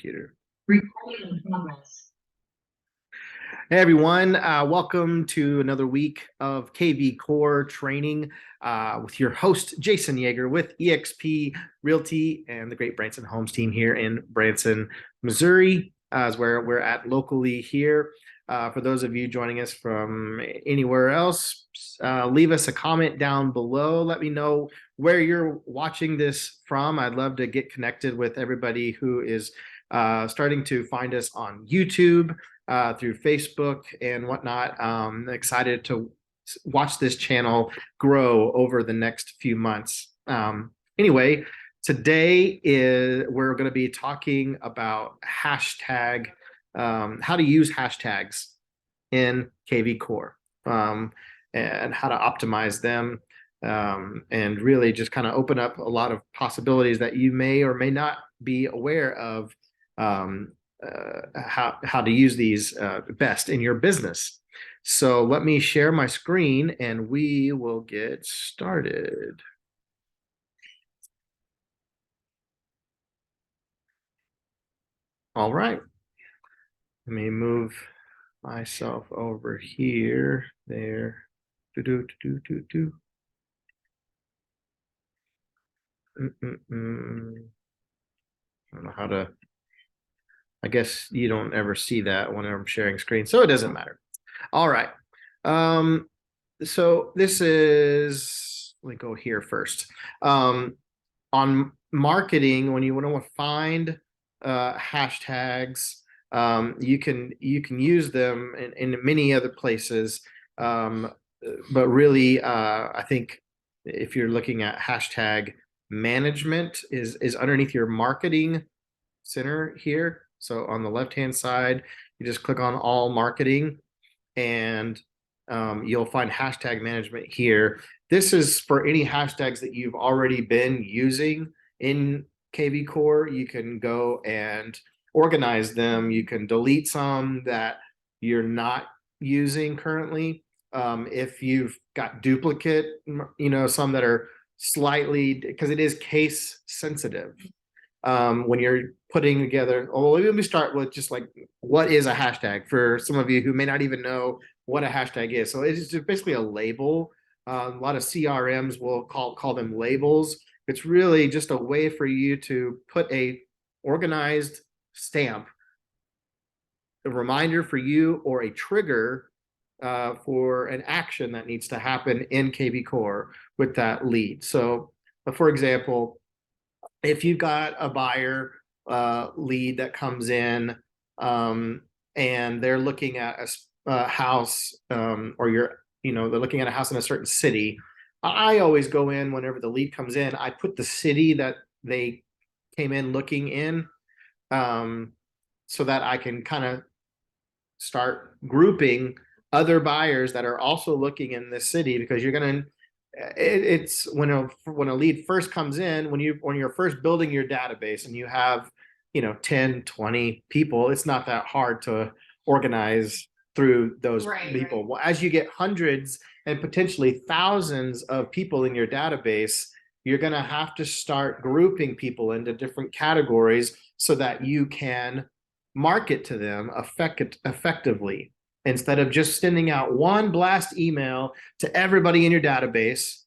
computer. Recording in progress. Hey everyone, welcome to another week of KvCore training with your host Jason Yeager with eXp Realty and the Great Branson Homes team here in Branson, Missouri, is where we're at locally here. For those of you joining us from anywhere else, leave us a comment down below. Let me know where you're watching this from. I'd love to get connected with everybody who is starting to find us on YouTube, through Facebook and whatnot. Excited to watch this channel grow over the next few months. Anyway, today we're going to be talking about hashtag, how to use hashtags in KvCore, and how to optimize them, and really just kind of open up a lot of possibilities that you may or may not be aware of, how to use these best in your business. So let me share my screen and we will get started. All right. Let me move myself over here. There. Do do do do do. I don't know how to. I guess you don't ever see that when I'm sharing screen, so it doesn't matter. All right. So this is, let me go here first. On marketing, when you want to find hashtags, you can use them in many other places. But really, I think if you're looking at hashtag management is underneath your marketing center here. So on the left-hand side, you just click on all marketing and you'll find hashtag management here. This is for any hashtags that you've already been using in KvCore. You can go and organize them. You can delete some that you're not using currently. If you've got duplicate, some that are slightly, because it is case sensitive. When you're putting together, let me start with just like, what is a hashtag for some of you who may not even know what a hashtag is. So it's just basically a label. A lot of CRMs will call them labels. It's really just a way for you to put a organized stamp, a reminder for you, or a trigger for an action that needs to happen in KvCore with that lead. So, for example, if you've got a buyer lead that comes in, and they're looking at a house, or they're looking at a house in a certain city, I always go in whenever the lead comes in. I put the city that they came in looking in, so that I can kind of start grouping other buyers that are also looking in this city, because you're going to, it's when a lead first comes in, when you're first building your database and you have 10, 20 people, it's not that hard to organize through those people. Right. Well, as you get hundreds and potentially thousands of people in your database, you're going to have to start grouping people into different categories so that you can market to them effectively. Instead of just sending out one blast email to everybody in your database,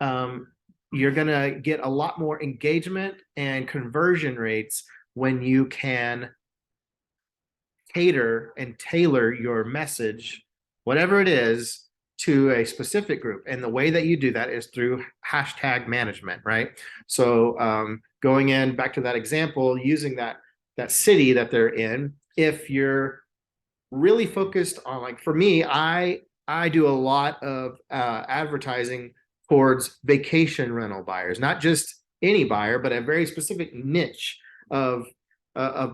you're going to get a lot more engagement and conversion rates when you can cater and tailor your message, whatever it is, to a specific group. And the way that you do that is through hashtag management, right? So going in back to that example, using that city that they're in, if you're really focused on, like for me, I do a lot of advertising towards vacation rental buyers, not just any buyer, but a very specific niche of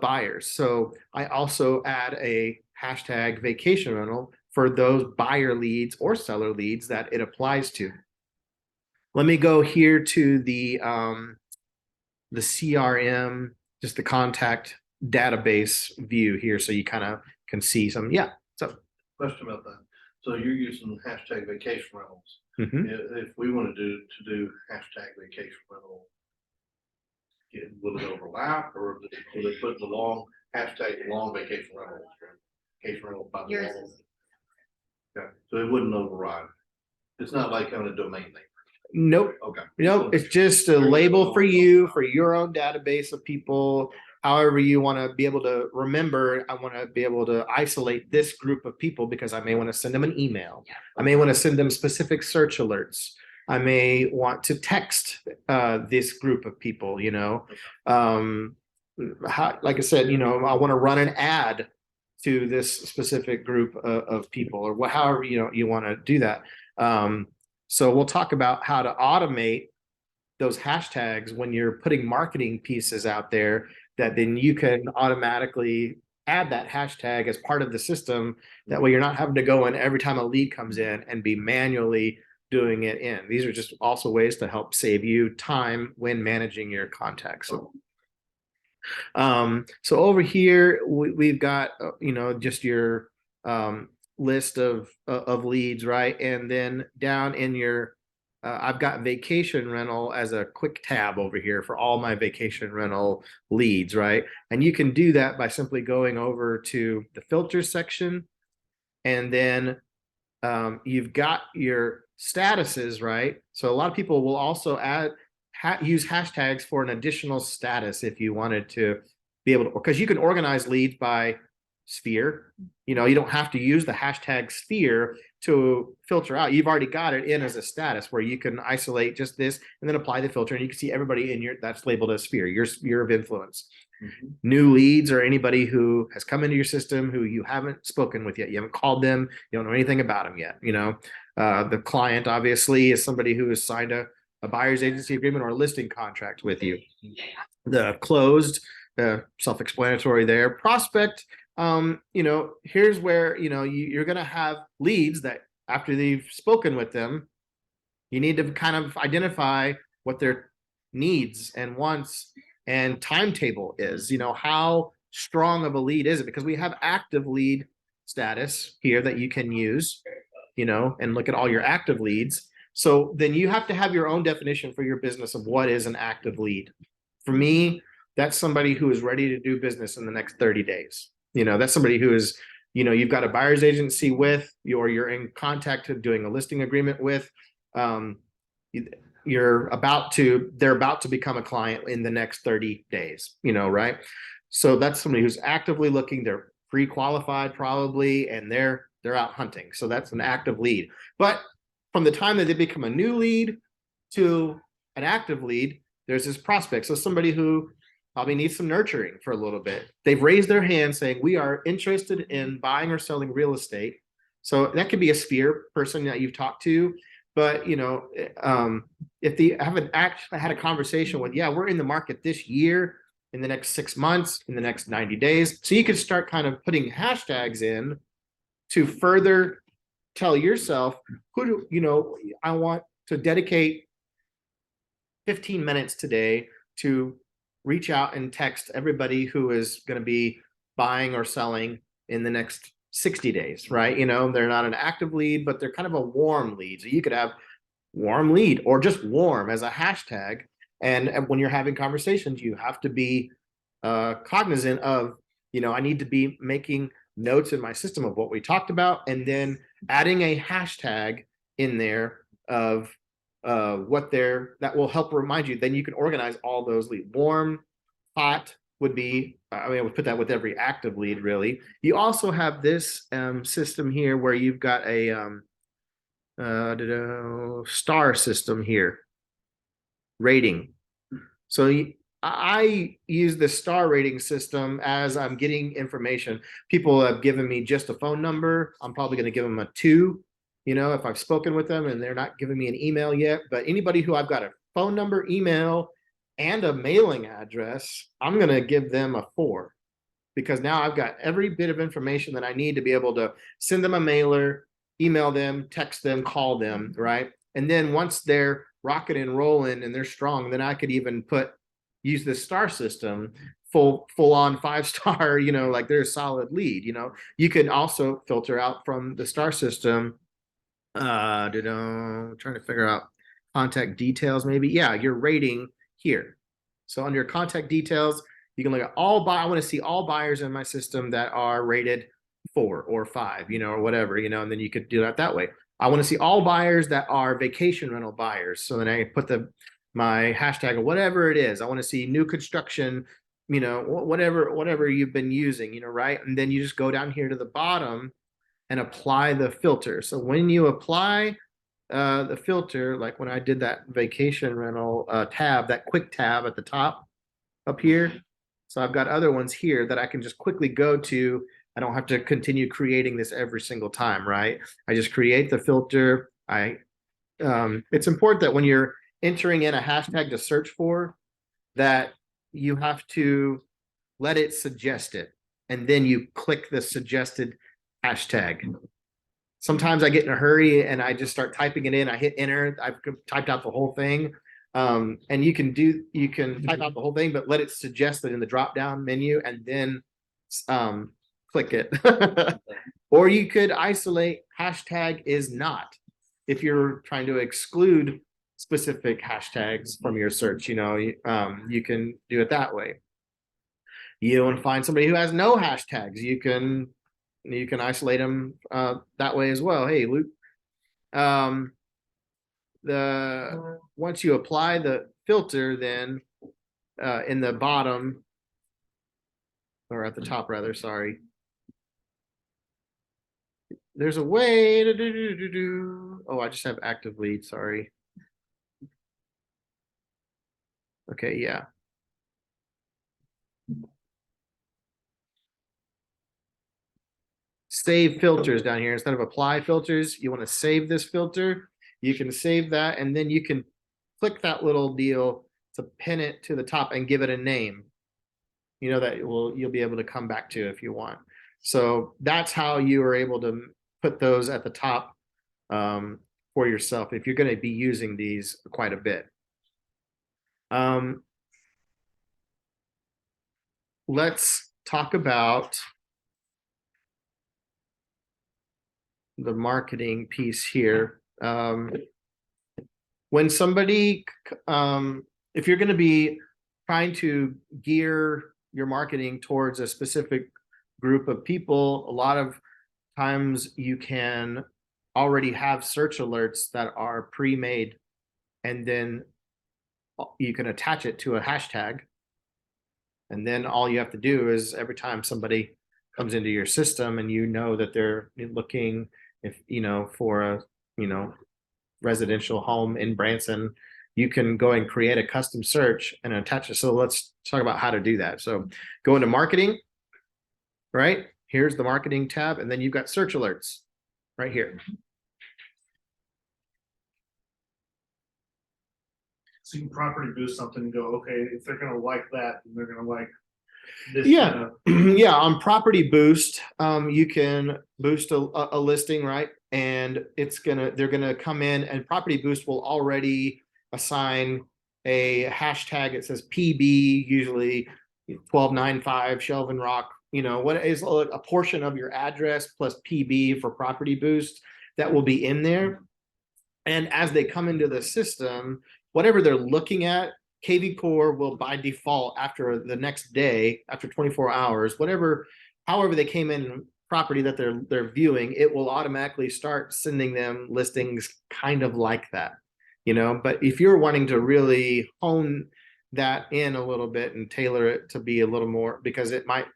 buyers. So I also add a hashtag vacation rental for those buyer leads or seller leads that it applies to. Let me go here to the CRM, just the contact database view here, so you kind of can see some. Yeah. So, question about that. So you're using hashtag vacation rentals. If we want to do hashtag vacation rental, Will it overlap, or will they put the long hashtag long vacation rental? Vacation rental. By the Yours long- is- Yeah, so it wouldn't override. It's not like having a domain name. Nope. Okay. Nope, it's just a label for you, for your own database of people. However you want to be able to remember, I want to be able to isolate this group of people because I may want to send them an email. I may want to send them specific search alerts. I may want to text this group of people, you know. Like I said, you know, I want to run an ad to this specific group of people, or however you want to do that. So we'll talk about how to automate those hashtags when you're putting marketing pieces out there, that then you can automatically add that hashtag as part of the system. That way you're not having to go in every time a lead comes in and be manually doing it in. These are just also ways to help save you time when managing your contacts. So over here, we've got, you know, just your list of leads, right? And then down in your, I've got vacation rental as a quick tab over here for all my vacation rental leads, right? And you can do that by simply going over to the filters section, and then you've got your statuses, right? So a lot of people will also use hashtags for an additional status if you wanted to be able to, because you can organize leads by sphere. You know, you don't have to use the hashtag sphere to filter out. You've already got it in as a status where you can isolate just this and then apply the filter, and you can see everybody in your, that's labeled as sphere, your sphere of influence. New leads or anybody who has come into your system who you haven't spoken with yet. You haven't called them. You don't know anything about them yet. You know, the client obviously is somebody who has signed a buyer's agency agreement or a listing contract with you. The closed, self-explanatory there. Prospect, you know, here's where, you know, you're going to have leads that after they've spoken with them, you need to kind of identify what their needs and wants and timetable is. You know, how strong of a lead is it? Because we have active lead status here that you can use, you know, and look at all your active leads. So then you have to have your own definition for your business of what is an active lead. For me, that's somebody who is ready to do business in the next 30 days. You know, that's somebody who is, you know, you've got a buyer's agency with, or you're in contact of doing a listing agreement with. They're about to become a client in the next 30 days, you know, right? So that's somebody who's actively looking, they're pre-qualified probably, and they're out hunting. So that's an active lead. But from the time that they become a new lead to an active lead, there's this prospect. So somebody who probably needs some nurturing for a little bit. They've raised their hand saying, we are interested in buying or selling real estate. So that could be a sphere person that you've talked to. But, you know, if they haven't actually had a conversation with, yeah, we're in the market this year, in the next 6 months, in the next 90 days. So you can start kind of putting hashtags in to further tell yourself, who do, you know, I want to dedicate 15 minutes today to reach out and text everybody who is going to be buying or selling in the next 60 days, right? You know, they're not an active lead, but they're kind of a warm lead. So you could have warm lead or just warm as a hashtag. And when you're having conversations, you have to be cognizant of, you know, I need to be making notes in my system of what we talked about, and then adding a hashtag in there of that will help remind you. Then you can organize all those leads. Warm, hot would be, I mean, I would put that with every active lead, really. You also have this system here where you've got a star system here, rating. So I use the star rating system as I'm getting information. People have given me just a phone number. I'm probably going to give them a 2, you know, if I've spoken with them and they're not giving me an email yet. But anybody who I've got a phone number, email, and a mailing address, I'm going to give them a 4, because now I've got every bit of information that I need to be able to send them a mailer, email them, text them, call them, right? And then once they're rocking and rolling and they're strong, then I could even use this star system, full on 5-star, you know, like they're a solid lead. You know, you can also filter out from the star system. Trying to figure out contact details, maybe. Yeah, your rating here. So under contact details, you can look at all I want to see all buyers in my system that are rated 4 or 5, or whatever, and then you could do that way. I want to see all buyers that are vacation rental buyers. So then I put my hashtag or whatever it is. I want to see new construction, whatever you've been using, right? And then you just go down here to the bottom and apply the filter. So when you apply the filter, like when I did that vacation rental tab, that quick tab at the top up here. So I've got other ones here that I can just quickly go to. I don't have to continue creating this every single time, right? I just create the filter. It's important that when you're entering in a hashtag to search for, that you have to let it suggest it. And then you click the suggested hashtag. Sometimes I get in a hurry and I just start typing it in. I hit enter. I've typed out the whole thing. And you can type out the whole thing, but let it suggest it in the drop down menu and then click it. Or you could isolate hashtag is not if you're trying to exclude specific hashtags from your search. You can do it that way. You want to find somebody who has no hashtags, you can isolate them that way as well. Hey, Luke, once you apply the filter, then in the bottom or at the top rather, sorry, there's a way to do. Oh, I just have active lead, sorry. Okay, yeah. Save filters down here. Instead of apply filters, you want to save this filter. You can save that, and then you can click that little deal to pin it to the top and give it a name. That you'll be able to come back to if you want. So that's how you are able to put those at the top for yourself if you're going to be using these quite a bit. Let's talk about the marketing piece here. When somebody, if you're going to be trying to gear your marketing towards a specific group of people, a lot of times you can already have search alerts that are pre-made, and then you can attach it to a hashtag. And then all you have to do is every time somebody comes into your system and that they're looking for a residential home in Branson, you can go and create a custom search and attach it. So let's talk about how to do that. So go into marketing, right? Here's the marketing tab, and then you've got search alerts right here. So you can property boost something and go, okay, if they're gonna like that, then they're gonna like this. Yeah. Yeah, on property boost, you can boost a listing, right? And they're gonna come in, and property boost will already assign a hashtag. It says PB, usually 1295 Shelvin Rock, what is a portion of your address plus PB for property boost that will be in there. And as they come into the system, whatever they're looking at, KvCore will by default, after the next day, after 24 hours, however they came in property that they're viewing, it will automatically start sending them listings kind of like that, but if you're wanting to really hone that in a little bit and tailor it to be a little more, because it might,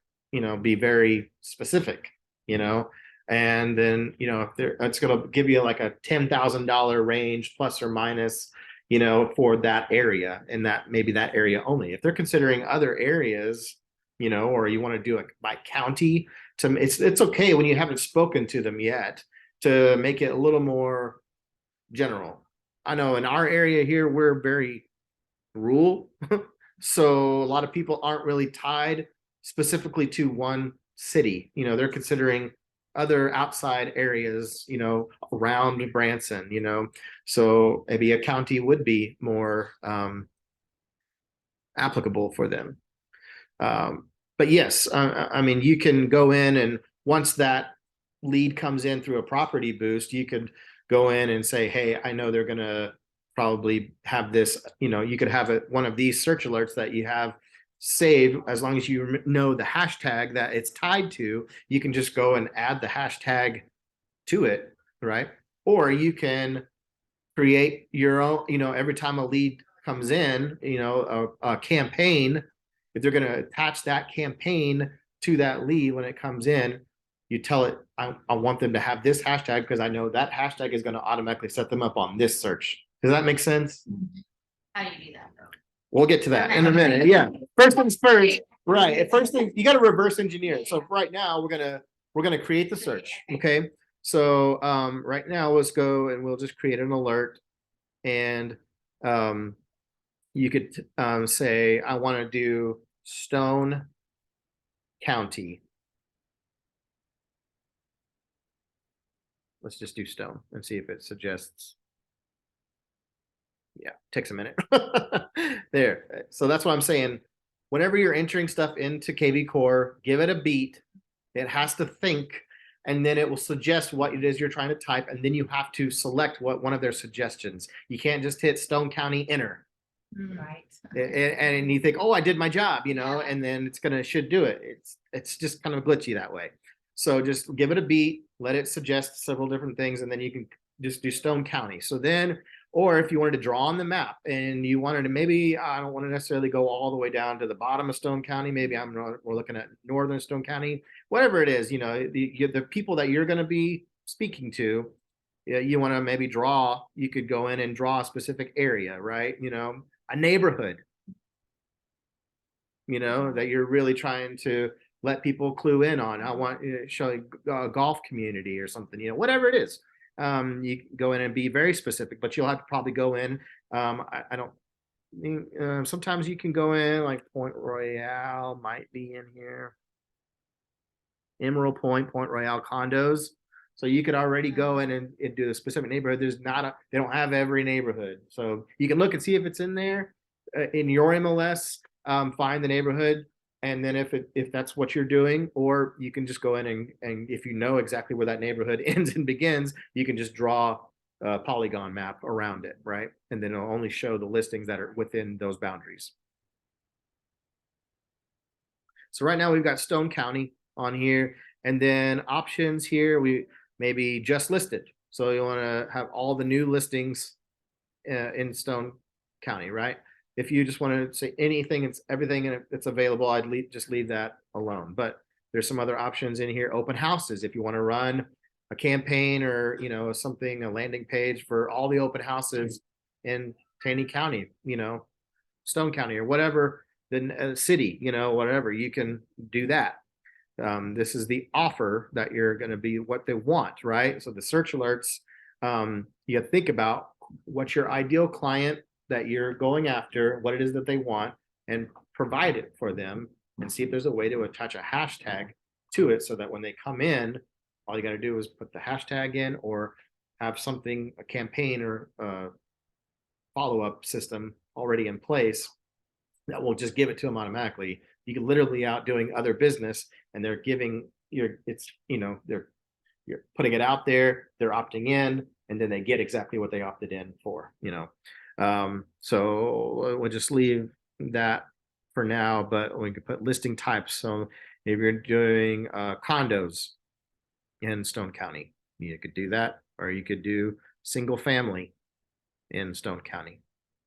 be very specific, and then, if it's going to give you like a $10,000 range plus or minus, for that area, and that maybe that area only. If they're considering other areas, or you want to do it by county, it's okay when you haven't spoken to them yet to make it a little more general. I know in our area here, we're very rural. So a lot of people aren't really tied specifically to one city. They're considering other outside areas, around Branson, so maybe a county would be more applicable for them. But yes, I mean, you can go in, and once that lead comes in through a property boost, you could go in and say, hey, I know they're going to probably have this, you could have one of these search alerts that you have saved. As long as you know the hashtag that it's tied to, you can just go and add the hashtag to it, right? Or you can create your own, every time a lead comes in, a campaign, if they're going to attach that campaign to that lead when it comes in, you tell it, I want them to have this hashtag because I know that hashtag is going to automatically set them up on this search. Does that make sense? How do you do that though? We'll get to that in a minute. Yeah. First things first, right? First thing, you got to reverse engineer it. So right now we're gonna create the search. Okay. So right now let's go and we'll just create an alert, and you could say I want to do Stone County. Let's just do Stone and see if it suggests. Yeah, takes a minute. There. So that's what I'm saying. Whenever you're entering stuff into KvCore, give it a beat. It has to think, and then it will suggest what it is you're trying to type, and then you have to select one of their suggestions. You can't just hit Stone County enter. Right. And you think, oh, I did my job, and then should do it. It's just kind of glitchy that way. So just give it a beat, let it suggest several different things, and then you can just do Stone County. So then, or if you wanted to draw on the map and you wanted to, maybe I don't want to necessarily go all the way down to the bottom of Stone County. Maybe we're looking at northern Stone County, whatever it is, the people that you're going to be speaking to, you want to maybe draw, you could go in and draw a specific area, right? A neighborhood, that you're really trying to let people clue in on. I want to show a golf community or something, whatever it is. You can go in and be very specific, but you'll have to probably go in. I don't, sometimes you can go in like Point Royale might be in here. Emerald Point, Point Royale condos. So you could already go in and do a specific neighborhood. They don't have every neighborhood. So you can look and see if it's in there in your MLS, find the neighborhood. And then if that's what you're doing, or you can just go in and if you know exactly where that neighborhood ends and begins, you can just draw a polygon map around it, right? And then it'll only show the listings that are within those boundaries. So right now we've got Stone County on here, and then options here, we maybe just listed. So you want to have all the new listings in Stone County, right? If you just want to say anything, it's everything that's available, I'd just leave that alone. But there's some other options in here. Open houses, if you want to run a campaign or something, a landing page for all the open houses in Taney County, Stone County or whatever, the city, whatever, you can do that. This is the offer that you're going to be what they want, right? So the search alerts, you think about what's your ideal client that you're going after, what it is that they want, and provide it for them, and see if there's a way to attach a hashtag to it so that when they come in, all you got to do is put the hashtag in, or have something, a campaign or a follow-up system already in place that will just give it to them automatically. You can literally out doing other business, and they're giving you're putting it out there, they're opting in, and then they get exactly what they opted in for, so we'll just leave that for now, but we could put listing types. So if you're doing condos in Stone County, you could do that, or you could do single family in Stone County,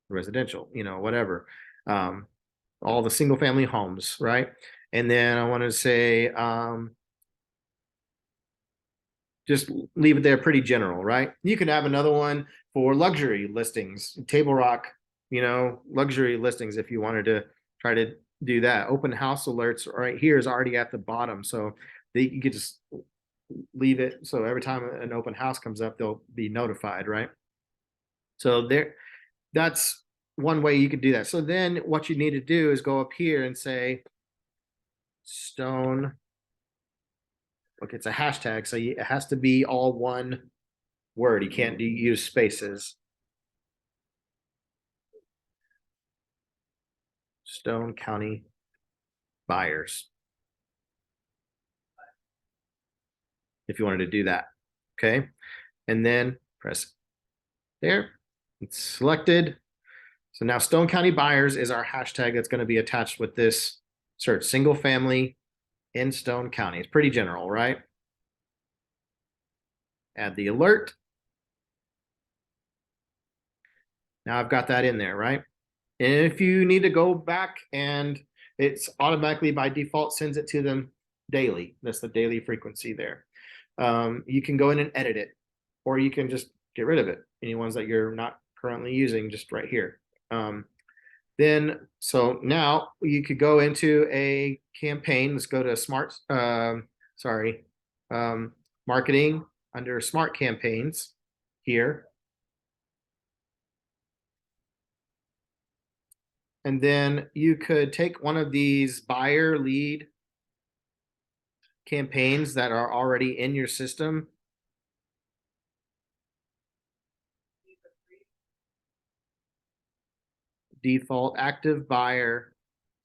residential, whatever. All the single family homes, right? And then I want to say, just leave it there pretty general, right? You could have another one for luxury listings, Table Rock, luxury listings, if you wanted to try to do that. Open house alerts right here is already at the bottom. So you could just leave it. So every time an open house comes up, they'll be notified, right? So that's one way you could do that. So then what you need to do is go up here and say Stone. Look, it's a hashtag, so it has to be all one word. You can't use spaces. Stone County buyers. If you wanted to do that, okay? And then press there. It's selected. So now Stone County buyers is our hashtag that's going to be attached with this search. Single family in Stone County. It's pretty general, right? Add the alert. Now I've got that in there, right? And if you need to go back and it's automatically by default sends it to them daily. That's the daily frequency there. You can go in and edit it, or you can just get rid of it. Any ones that you're not currently using, just right here. So now you could go into a campaign. Let's go to marketing under smart campaigns here. And then you could take one of these buyer lead campaigns that are already in your system. Default active buyer,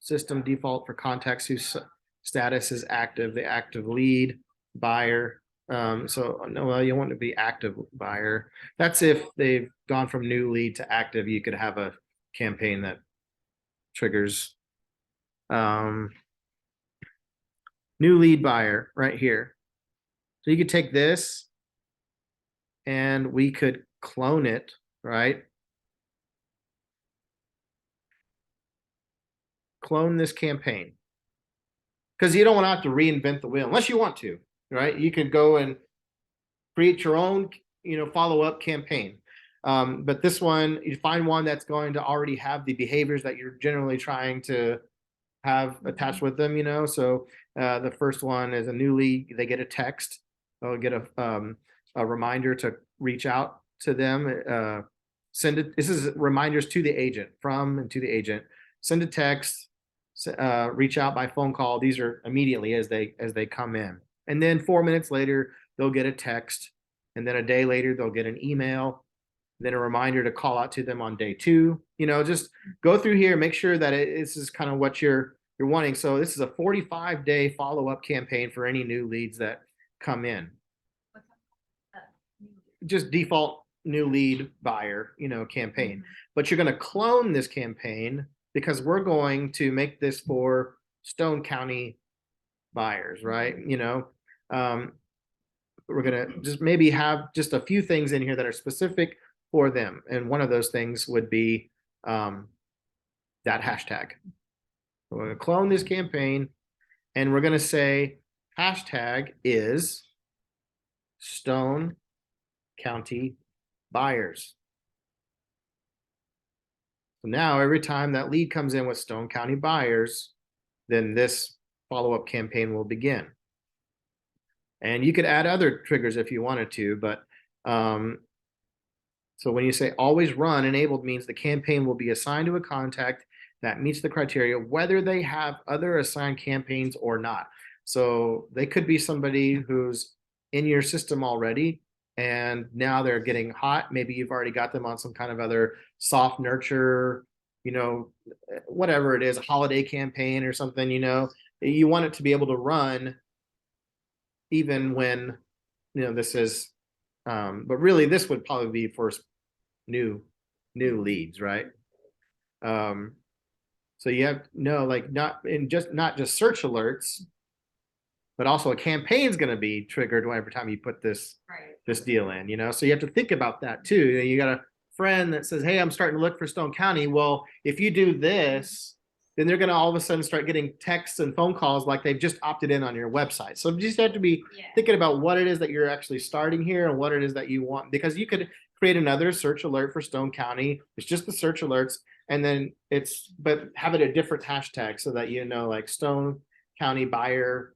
system default for contacts whose status is active, the active lead buyer. So no, well, you want to be active buyer. That's if they've gone from new lead to active. You could have a campaign that triggers new lead buyer right here. So you could take this and we could clone it, right? Clone this campaign, because you don't want to have to reinvent the wheel unless you want to, right? You could go and create your own, follow-up campaign. But this one, you find one that's going to already have the behaviors that you're generally trying to have attached with them, So the first one is a new lead. They get a text. They'll get a reminder to reach out to them. Send it. This is reminders to the agent, from and to the agent. Send a text. Reach out by phone call. These are immediately as they come in. And then 4 minutes later, they'll get a text. And then a day later, they'll get an email. Then a reminder to call out to them on day 2. Just go through here, make sure that this is kind of what you're wanting. So this is a 45-day follow-up campaign for any new leads that come in. Just default new lead buyer, campaign. But you're going to clone this campaign because we're going to make this for Stone County buyers, right? We're going to just maybe have just a few things in here that are specific for them. And one of those things would be that hashtag. We're going to clone this campaign and we're going to say hashtag is Stone County buyers. So now every time that lead comes in with Stone County buyers, then this follow-up campaign will begin. And you could add other triggers if you wanted to, but so when you say always run, enabled means the campaign will be assigned to a contact that meets the criteria, whether they have other assigned campaigns or not. So they could be somebody who's in your system already, and now they're getting hot. Maybe you've already got them on some kind of other soft nurture, whatever it is, a holiday campaign or something, you want it to be able to run even when, this is, but really this would probably be for new leads, right? So you have not just search alerts, but also a campaign is going to be triggered every time you put this deal in, so you have to think about that too. You got a friend that says, hey, I'm starting to look for Stone County. Well, if you do this, then they're going to all of a sudden start getting texts and phone calls like they've just opted in on your website. So you just have to be thinking about what it is that you're actually starting here and what it is that you want, because you could create another search alert for Stone County. It's just the search alerts, and then but have it a different hashtag so that like Stone County buyer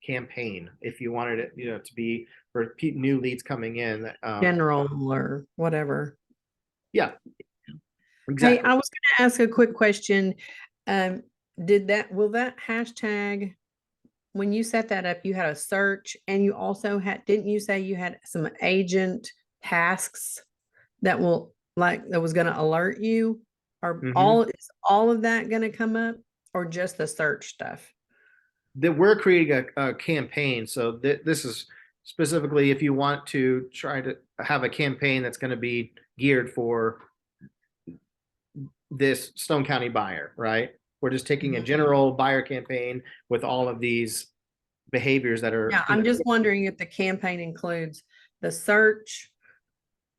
campaign, if you wanted it, to be for new leads coming in. General or whatever. Yeah. Exactly. Hey, I was going to ask a quick question. Will that hashtag, when you set that up, you had a search, and you also didn't you say you had some agent tasks that was going to alert you? Or is all of that going to come up, or just the search stuff? That we're creating a campaign. So this is specifically if you want to try to have a campaign that's going to be geared for this Stone County buyer, right? We're just taking a general buyer campaign with all of these behaviors that are. Yeah, I'm just wondering if the campaign includes the search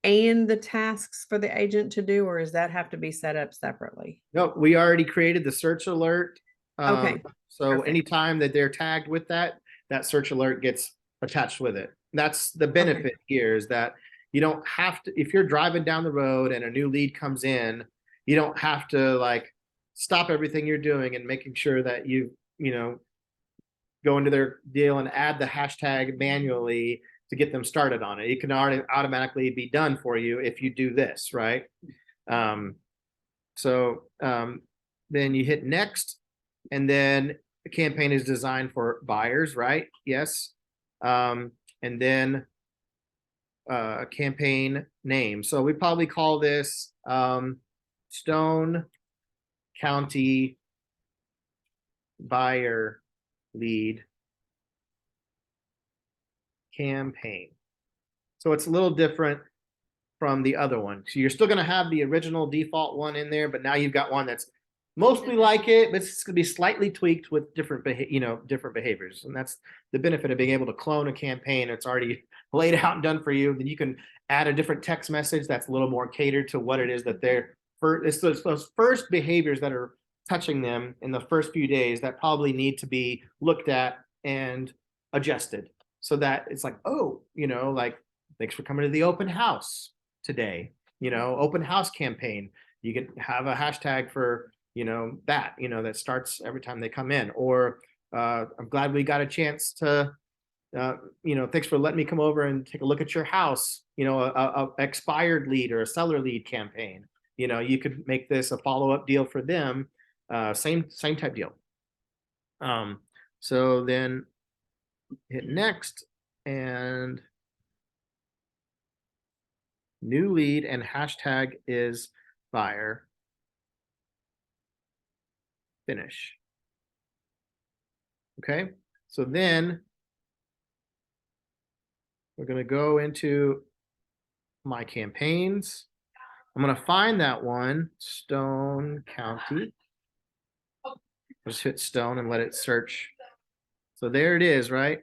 and the tasks for the agent to do, or does that have to be set up separately? No, we already created the search alert. Okay, So perfect. anytime that they're tagged with that, that search alert gets attached with it. That's the benefit here, is that you don't have to, if you're driving down the road and a new lead comes in, you don't have to like stop everything you're doing and making sure that you go into their deal and add the hashtag manually to get them started on it. It can already automatically be done for you if you do this, right? Then you hit next, and then the campaign is designed for buyers, right? Yes. And then campaign name. So we probably call this Stone County Buyer Lead Campaign. So it's a little different from the other one. So you're still going to have the original default one in there, but now you've got one that's mostly like it, but it's going to be slightly tweaked with different behaviors. And that's the benefit of being able to clone a campaign. It's already laid out and done for you. Then you can add a different text message that's a little more catered to what it is that they're for. It's those first behaviors that are touching them in the first few days that probably need to be looked at and adjusted, so that it's like, oh, like, thanks for coming to the open house today, open house campaign. You can have a hashtag for, that starts every time they come in. Or I'm glad we got a chance to, thanks for letting me come over and take a look at your house, a expired lead or a seller lead campaign. You could make this a follow-up deal for them. Same type deal. So then hit next, and new lead and hashtag is buyer. Finish. Okay, so then we're going to go into my campaigns. I'm going to find that one, Stone County. Just hit Stone and let it search. So there it is, right?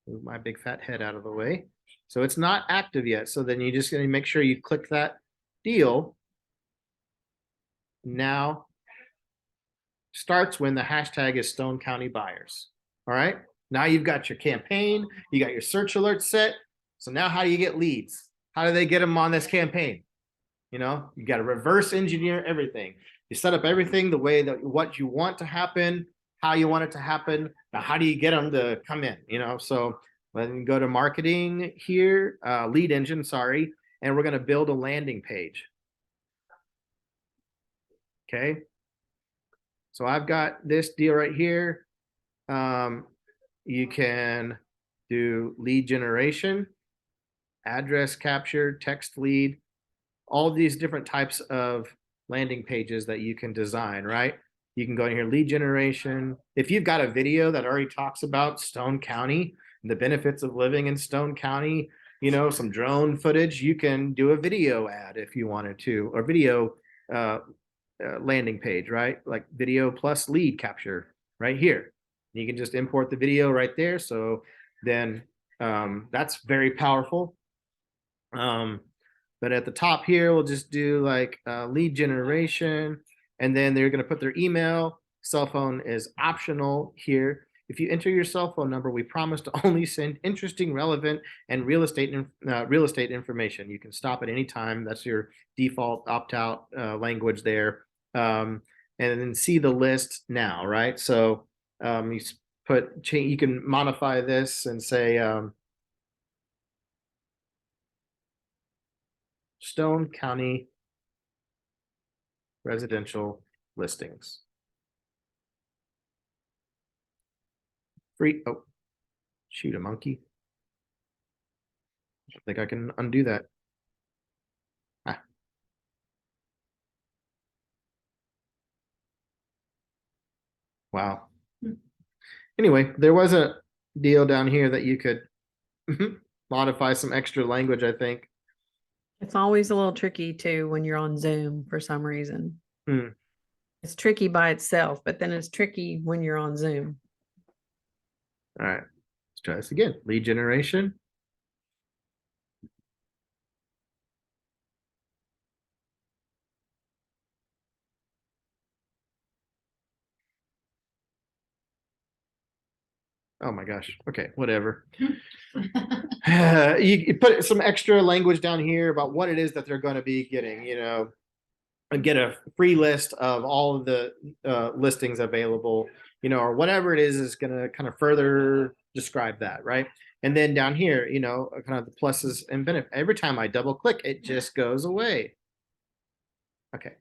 Move my big fat head out of the way. So it's not active yet. So then you just going to make sure you click that deal. Now starts when the hashtag is Stone County Buyers. All right. Now you've got your campaign, you got your search alert set. So now how do you get leads? How do they get them on this campaign? You got to reverse engineer everything. You set up everything the way that what you want to happen, how you want it to happen. Now, how do you get them to come in? So then go to marketing here, lead engine, sorry, and we're going to build a landing page. Okay. So I've got this deal right here. You can do lead generation, address capture, text lead, all these different types of landing pages that you can design, right? You can go in here, lead generation. If you've got a video that already talks about Stone County and the benefits of living in Stone County, some drone footage, you can do a video ad if you wanted to, or video landing page, right? Like video plus lead capture right here. You can just import the video right there. So then that's very powerful. But at the top here, we'll just do like lead generation, and then they're going to put their email. Cell phone is optional here. If you enter your cell phone number, we promise to only send interesting, relevant, and real estate information. You can stop at any time. That's your default opt-out language there. And then see the list now, right? So you can modify this and say Stone County residential listings. Free. Oh, shoot, a monkey. I think I can undo that. Wow. Anyway, there was a deal down here that you could modify some extra language, I think. It's always a little tricky too when you're on Zoom for some reason. Hmm. It's tricky by itself, but then it's tricky when you're on Zoom. All right, let's try this again. Lead generation. Oh my gosh. Okay, whatever. You put some extra language down here about what it is that they're going to be getting, and get a free list of all of the listings available, or whatever it is going to kind of further describe that, right? And then down here, kind of the pluses and benefits. Every time I double click, it just goes away. Okay.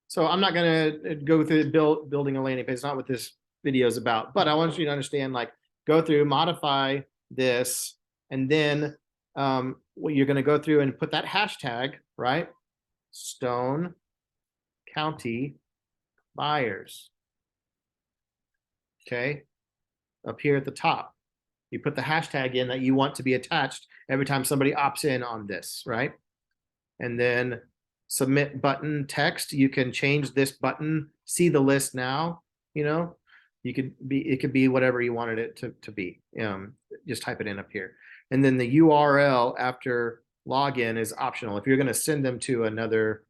So I'm not going to go through building a landing page. It's not what this video is about, but I want you to understand, like, go through, modify this, and then you're going to go through and put that hashtag, right? Stone County buyers. Okay. Up here at the top, you put the hashtag in that you want to be attached every time somebody opts in on this, right? And then submit button text. You can change this button, see the list now, it could be whatever you wanted it to be. Just type it in up here. And then the URL after login is optional. If you're going to send them to another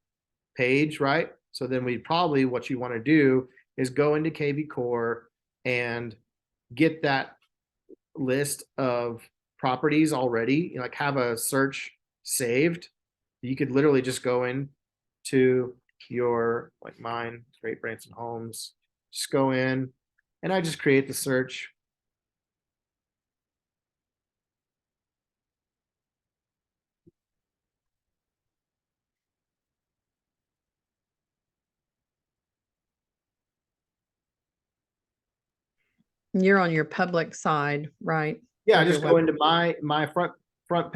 page, right? So then what you want to do is go into KvCore and get that list of properties already, like have a search saved. You could literally just go in to your, like mine, Great Branson Homes, just go in and I just create the search. You're on your public side, right? Yeah, I Of your just go web- into my front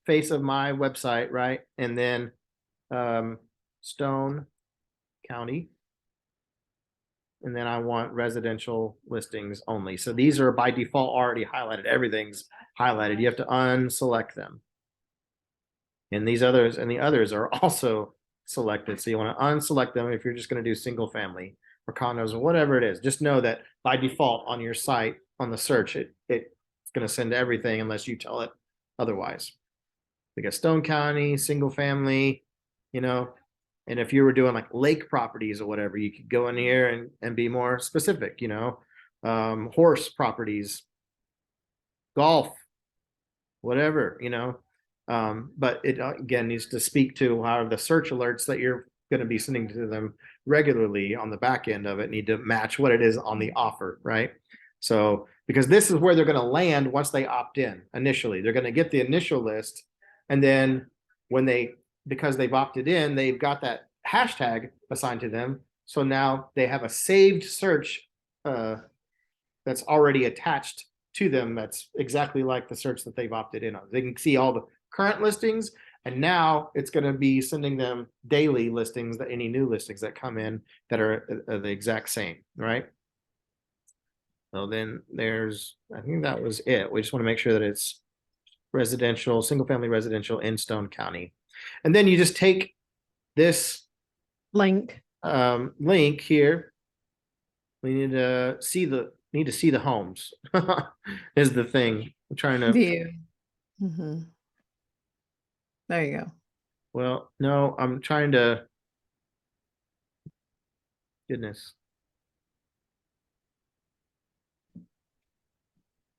face of my website, right? And then Stone County. And then I want residential listings only. So these are by default already highlighted. Everything's highlighted. You have to unselect them. And the others are also selected. So you want to unselect them if you're just going to do single family or condos or whatever it is. Just know that by default on your site, on the search, it's going to send everything unless you tell it otherwise. We got Stone County, single family, and if you were doing like lake properties or whatever, you could go in here and be more specific, horse properties, golf, whatever, but it again needs to speak to how the search alerts that you're going to be sending to them regularly on the back end of it need to match what it is on the offer, right? So, because this is where they're going to land once they opt in initially, they're going to get the initial list. And then because they've opted in, they've got that hashtag assigned to them. So now they have a saved search that's already attached to them. That's exactly like the search that they've opted in on. They can see all the current listings, and now it's going to be sending them daily listings, that any new listings that come in that are the exact same, right? So then I think that was it. We just want to make sure that it's residential, single family residential in Stone County. And then you just take this link. link here. We need to see the homes is the thing. I'm trying to View. There you go. Well, no, I'm trying to goodness.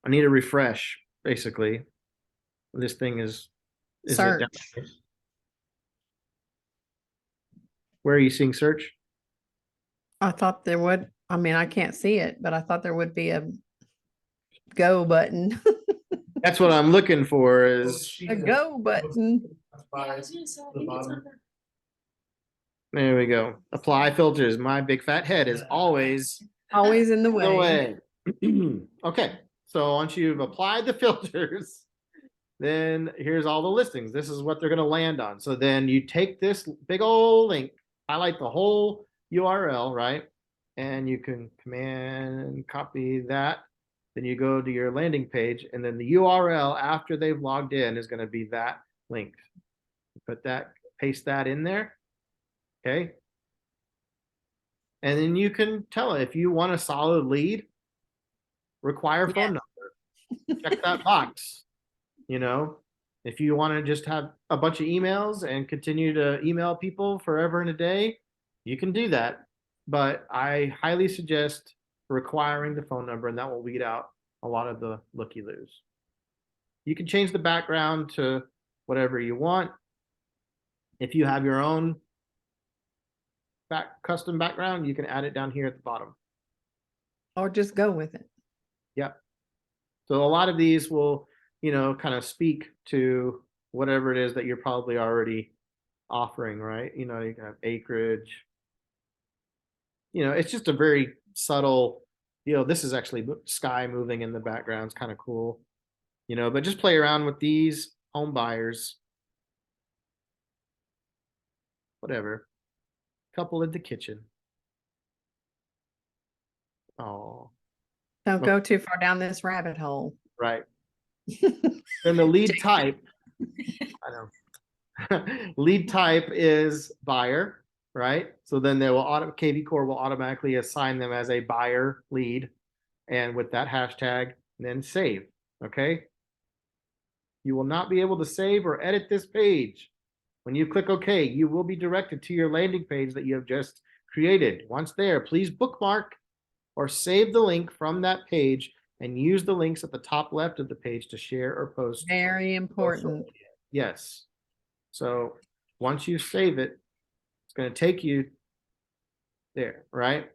I need a refresh, basically. This thing is Search. Where are you seeing search? I thought there would, I can't see it, but I thought there would be a go button. That's what I'm looking for is A go button. there we go. Apply filters. My big fat head is always Always in the the way. way. Okay, so once you've applied the filters, then here's all the listings. This is what they're going to land on. So then you take this big old link, highlight the whole URL, right? And you can command copy that. Then you go to your landing page, and then the URL after they've logged in is going to be that link. Paste that in there. Okay. And then you can tell it if you want a solid lead, require phone number. Check that box. You know, if you want to just have a bunch of emails and continue to email people forever and a day, you can do that. But I highly suggest requiring the phone number, and that will weed out a lot of the looky-loos. You can change the background to whatever you want. If you have your own custom background, you can add it down here at the bottom. Or just go with it. Yep. So a lot of these will, you know, kind of speak to whatever it is that you're probably already offering, right? You know, you can have acreage. You know, it's just a very subtle, you know, this is actually sky moving in the background. It's kind of cool, you know, but just play around with these home buyers. Whatever. Couple in the kitchen. Oh, Don't go too far down this rabbit hole. right. Then the lead type, I know. Lead type is buyer, right? So then they will KvCore will automatically assign them as a buyer lead, and with that hashtag, then save. Okay. You will not be able to save or edit this page. When you click OK, you will be directed to your landing page that you have just created. Once there, please bookmark or save the link from that page and use the links at the top left of the page to share or post. Very important. Yes. So once you save it, it's going to take you there, right?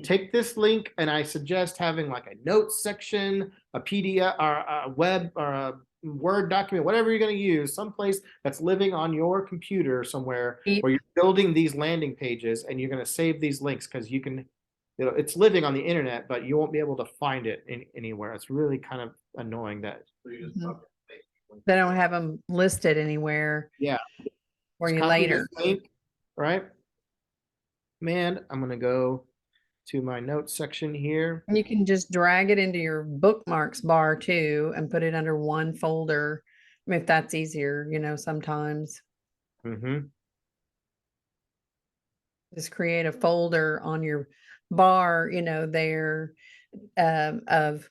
Take this link, and I suggest having like a notes section, a PDF or a web or a Word document, whatever you're going to use, someplace that's living on your computer somewhere where you're building these landing pages, and you're going to save these links because you can, you know, it's living on the internet, but you won't be able to find it anywhere. It's really kind of annoying that. They don't have them listed anywhere. Yeah. For you Copy later. this link, right? Man, I'm going to go to my notes section here. You can just drag it into your bookmarks bar too and put it under one folder if that's easier, you know, sometimes. Mm-hmm. Just create a folder on your bar, you know, there of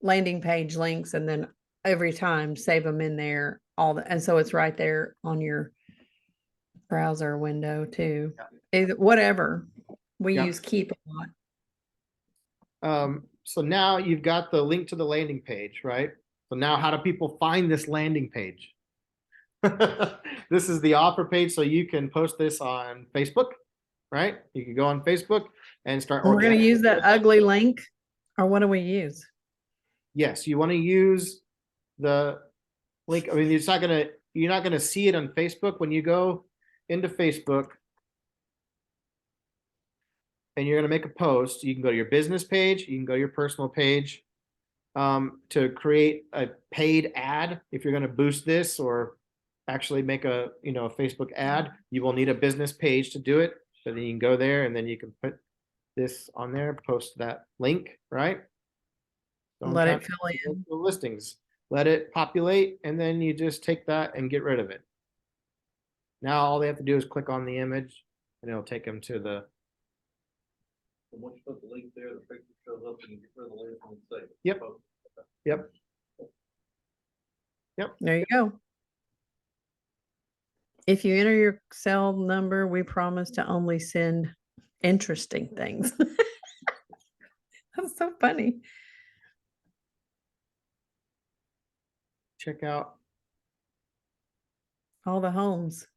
landing page links, and then every time save them in there, and so it's right there on your browser window too. Whatever. We Yep. use Keep a lot. So now you've got the link to the landing page, right? So now how do people find this landing page? This is the offer page, so you can post this on Facebook, right? You can go on Facebook and start. We're going to use that ugly link, or what do we use? Yes, you want to use the link. I mean, you're not gonna see it on Facebook when you go into Facebook and you're going to make a post. You can go to your business page, you can go to your personal page to create a paid ad. If you're going to boost this or actually make a, you know, a Facebook ad, you will need a business page to do it. So then you can go there and then you can put this on there, post that link, right? Let it fill in the listings, let it populate, and then you just take that and get rid of it. Now all they have to do is click on the image and it'll take them to the. And once you put the link there, the picture shows up and you get rid of the link and save. Yep. Yep. Yep. There you go. If you enter your cell number, we promise to only send interesting things. That's so funny. Check out. All the homes.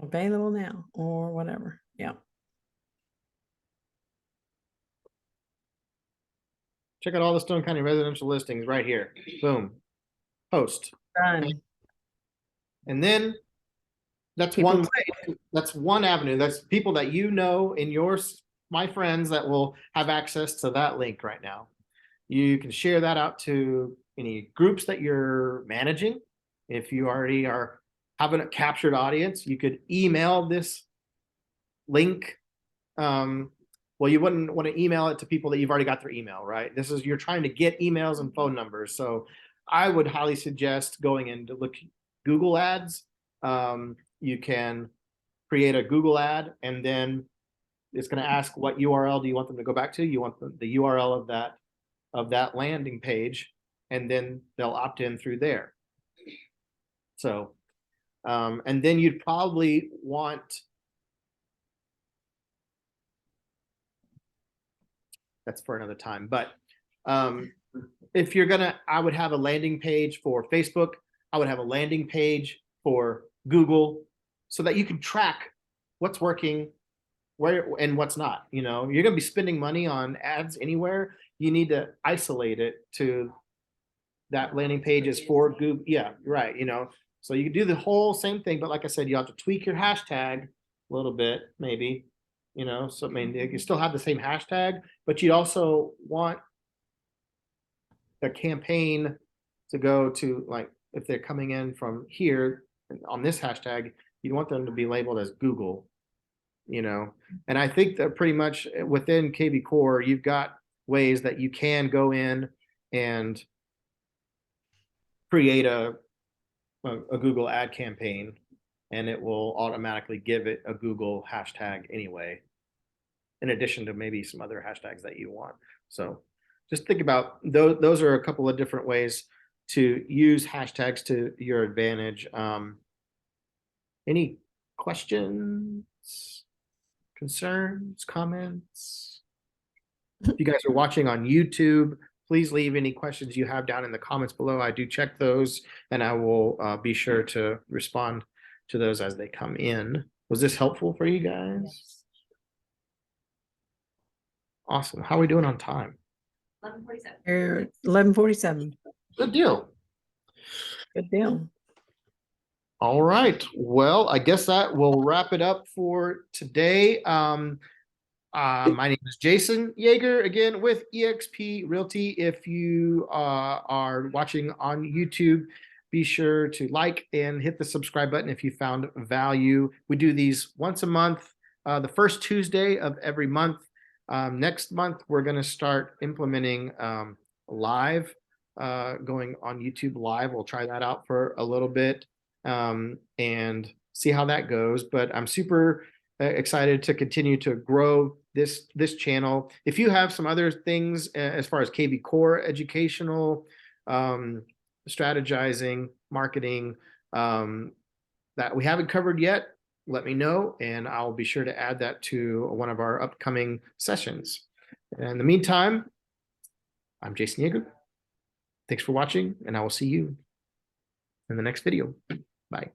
Available now or whatever. Yeah. Check out all the Stone County residential listings right here. Boom. Post. Done. Okay. And then that's People one way. That's one avenue. That's people that you know in my friends that will have access to that link right now. You can share that out to any groups that you're managing. If you already are having a captured audience. You could email this link. Well, you wouldn't want to email it to people that you've already got their email, right? This is, you're trying to get emails and phone numbers. So I would highly suggest going in to look Google ads. You can create a Google ad, and then it's going to ask what URL do you want them to go back to. You want the URL of that landing page, and then they'll opt in through there. So, and then you'd probably want, that's for another time, but if you're gonna, I would have a landing page for Facebook. I would have a landing page for Google, so that you can track what's working, where and what's not. You know, you're gonna be spending money on ads anywhere. You need to isolate it to that landing page is for Google. Yeah, right. You know, so you can do the whole same thing, but like I said, you have to tweak your hashtag a little bit, maybe. You know, so I mean, you still have the same hashtag, but you also want the campaign to go to, like, if they're coming in from here on this hashtag, you want them to be labeled as Google, you know. And I think that pretty much within KvCore, you've got ways that you can go in and create a Google ad campaign, and it will automatically give it a Google hashtag anyway, in addition to maybe some other hashtags that you want. So just think about those. Those are a couple of different ways to use hashtags to your advantage. Any questions, concerns, comments? If you guys are watching on YouTube, please leave any questions you have down in the comments below. I do check those, and I will be sure to respond to those as they come in. Was this helpful for you guys? Awesome. How are we doing on time? 11:47. 11:47. Good deal. Good deal. All right. Well, I guess that will wrap it up for today. My name is Jason Yeager, again with eXp Realty. If you are watching on YouTube, be sure to like and hit the subscribe button if you found value. We do these once a month, the first Tuesday of every month. Next month, we're going to start implementing live, going on YouTube live. We'll try that out for a little bit and see how that goes. But I'm super excited to continue to grow this channel. If you have some other things as far as KvCore educational, strategizing, marketing that we haven't covered yet, let me know, and I'll be sure to add that to one of our upcoming sessions. In the meantime, I'm Jason Yeager. Thanks for watching, and I will see you in the next video. Bye.